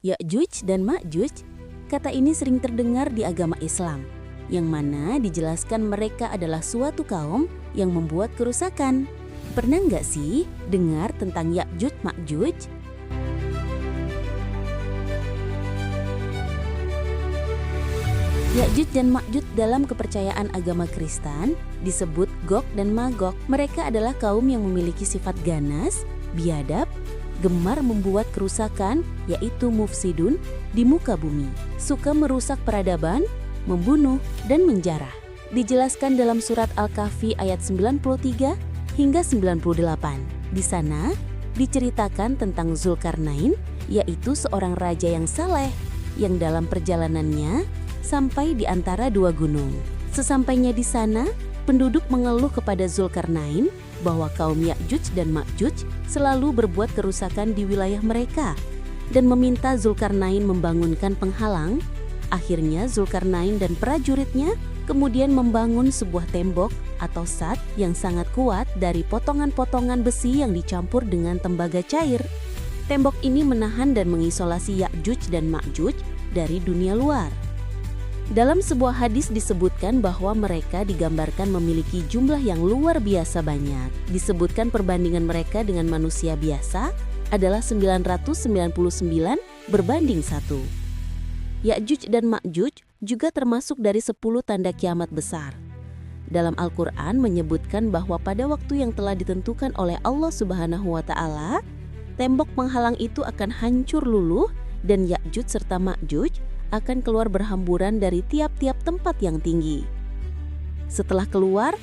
Ya'juj dan Ma'juj, kata ini sering terdengar di agama Islam, yang mana dijelaskan mereka adalah suatu kaum yang membuat kerusakan. Pernah nggak sih dengar tentang Ya'juj Ma'juj? Ya'juj dan Ma'juj dalam kepercayaan agama Kristen disebut Gog dan Magog. Mereka adalah kaum yang memiliki sifat ganas, biadab, gemar membuat kerusakan, yaitu mufsidun, di muka bumi. Suka merusak peradaban, membunuh, dan menjarah. Dijelaskan dalam surat Al-Kahfi ayat 93 hingga 98. Di sana diceritakan tentang Zulkarnain, yaitu seorang raja yang saleh, yang dalam perjalanannya sampai di antara dua gunung. Sesampainya di sana, penduduk mengeluh kepada Zulkarnain bahwa kaum Ya'juj dan Ma'juj selalu berbuat kerusakan di wilayah mereka dan meminta Zulkarnain membangunkan penghalang. Akhirnya Zulkarnain dan prajuritnya kemudian membangun sebuah tembok atau sat yang sangat kuat dari potongan-potongan besi yang dicampur dengan tembaga cair. Tembok ini menahan dan mengisolasi Ya'juj dan Ma'juj dari dunia luar. Dalam sebuah hadis disebutkan bahwa mereka digambarkan memiliki jumlah yang luar biasa banyak. Disebutkan perbandingan mereka dengan manusia biasa adalah 999 berbanding 1. Ya'juj dan Ma'juj juga termasuk dari 10 tanda kiamat besar. Dalam Al-Quran menyebutkan bahwa pada waktu yang telah ditentukan oleh Allah Subhanahu wa Ta'ala, tembok penghalang itu akan hancur luluh dan Ya'juj serta Ma'juj akan keluar berhamburan dari tiap-tiap tempat yang tinggi. Setelah keluar,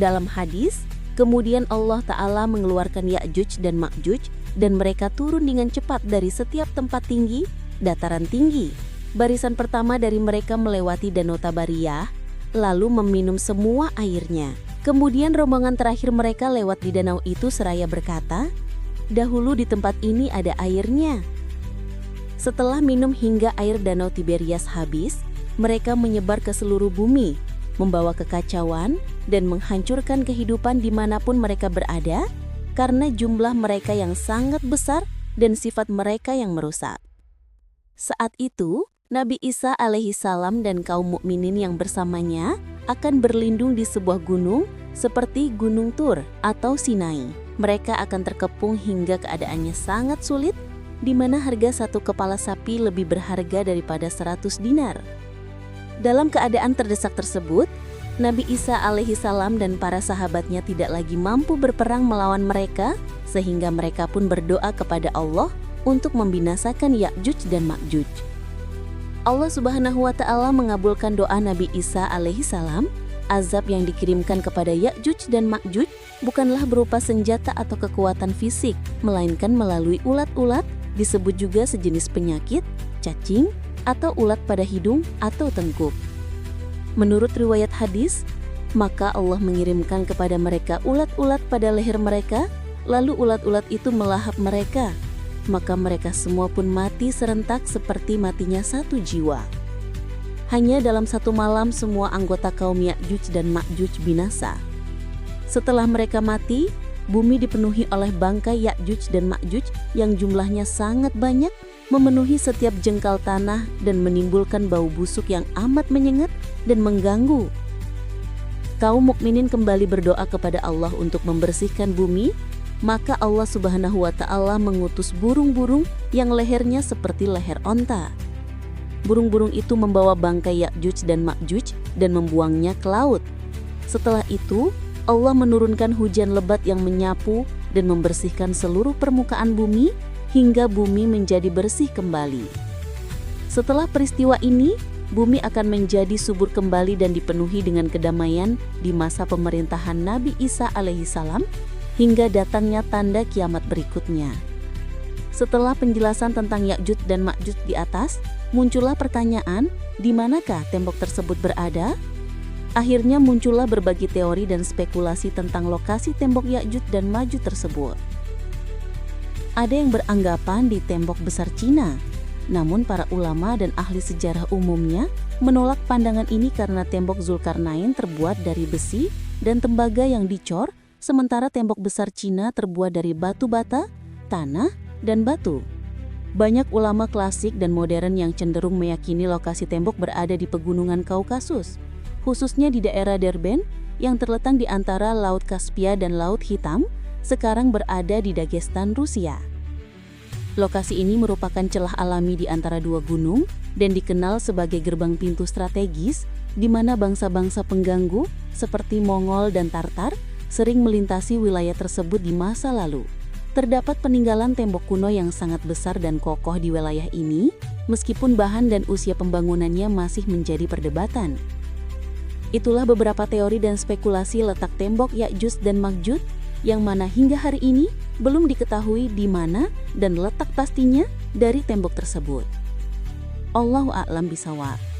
dalam hadis, kemudian Allah Ta'ala mengeluarkan Ya'juj dan Ma'juj dan mereka turun dengan cepat dari setiap tempat tinggi, dataran tinggi. Barisan pertama dari mereka melewati Danau Tabariyah, lalu meminum semua airnya. Kemudian rombongan terakhir mereka lewat di danau itu seraya berkata, "Dahulu di tempat ini ada airnya." Setelah minum hingga air danau Tiberias habis, mereka menyebar ke seluruh bumi, membawa kekacauan dan menghancurkan kehidupan dimanapun mereka berada karena jumlah mereka yang sangat besar dan sifat mereka yang merusak. Saat itu, Nabi Isa alaihissalam dan kaum mukminin yang bersamanya akan berlindung di sebuah gunung seperti Gunung Tur atau Sinai. Mereka akan terkepung hingga keadaannya sangat sulit, di mana harga satu kepala sapi lebih berharga daripada 100 dinar. Dalam keadaan terdesak tersebut, Nabi Isa alaihissalam dan para sahabatnya tidak lagi mampu berperang melawan mereka, sehingga mereka pun berdoa kepada Allah untuk membinasakan Ya'juj dan Ma'juj. Allah Subhanahu wa Ta'ala mengabulkan doa Nabi Isa alaihissalam. Azab yang dikirimkan kepada Ya'juj dan Ma'juj bukanlah berupa senjata atau kekuatan fisik, melainkan melalui ulat-ulat, disebut juga sejenis penyakit, cacing, atau ulat pada hidung atau tengkuk. Menurut riwayat hadis, maka Allah mengirimkan kepada mereka ulat-ulat pada leher mereka, lalu ulat-ulat itu melahap mereka. Maka mereka semua pun mati serentak seperti matinya satu jiwa. Hanya dalam satu malam semua anggota kaum Ya'juj dan Ma'juj binasa. Setelah mereka mati, bumi dipenuhi oleh bangkai Ya'juj dan Ma'juj yang jumlahnya sangat banyak, memenuhi setiap jengkal tanah dan menimbulkan bau busuk yang amat menyengat dan mengganggu. Kaum mukminin kembali berdoa kepada Allah untuk membersihkan bumi, maka Allah Subhanahu wa Ta'ala mengutus burung-burung yang lehernya seperti leher onta. Burung-burung itu membawa bangkai Ya'juj dan Ma'juj dan membuangnya ke laut. Setelah itu, Allah menurunkan hujan lebat yang menyapu dan membersihkan seluruh permukaan bumi hingga bumi menjadi bersih kembali. Setelah peristiwa ini, bumi akan menjadi subur kembali dan dipenuhi dengan kedamaian di masa pemerintahan Nabi Isa alaihissalam hingga datangnya tanda kiamat berikutnya. Setelah penjelasan tentang Ya'juj dan Ma'juj di atas, muncullah pertanyaan, di manakah tembok tersebut berada? Akhirnya muncullah berbagai teori dan spekulasi tentang lokasi tembok Ya'juj dan Ma'juj tersebut. Ada yang beranggapan di tembok besar Cina, namun para ulama dan ahli sejarah umumnya menolak pandangan ini karena tembok Zulkarnain terbuat dari besi dan tembaga yang dicor, sementara tembok besar Cina terbuat dari batu bata, tanah, dan batu. Banyak ulama klasik dan modern yang cenderung meyakini lokasi tembok berada di pegunungan Kaukasus, khususnya di daerah Derben yang terletak di antara Laut Kaspia dan Laut Hitam, sekarang berada di Dagestan, Rusia. Lokasi ini merupakan celah alami di antara dua gunung dan dikenal sebagai gerbang pintu strategis di mana bangsa-bangsa pengganggu seperti Mongol dan Tartar sering melintasi wilayah tersebut di masa lalu. Terdapat peninggalan tembok kuno yang sangat besar dan kokoh di wilayah ini, meskipun bahan dan usia pembangunannya masih menjadi perdebatan. Itulah beberapa teori dan spekulasi letak tembok Ya'juj dan Ma'juj yang mana hingga hari ini belum diketahui di mana dan letak pastinya dari tembok tersebut. Allahu a'lam bishawab.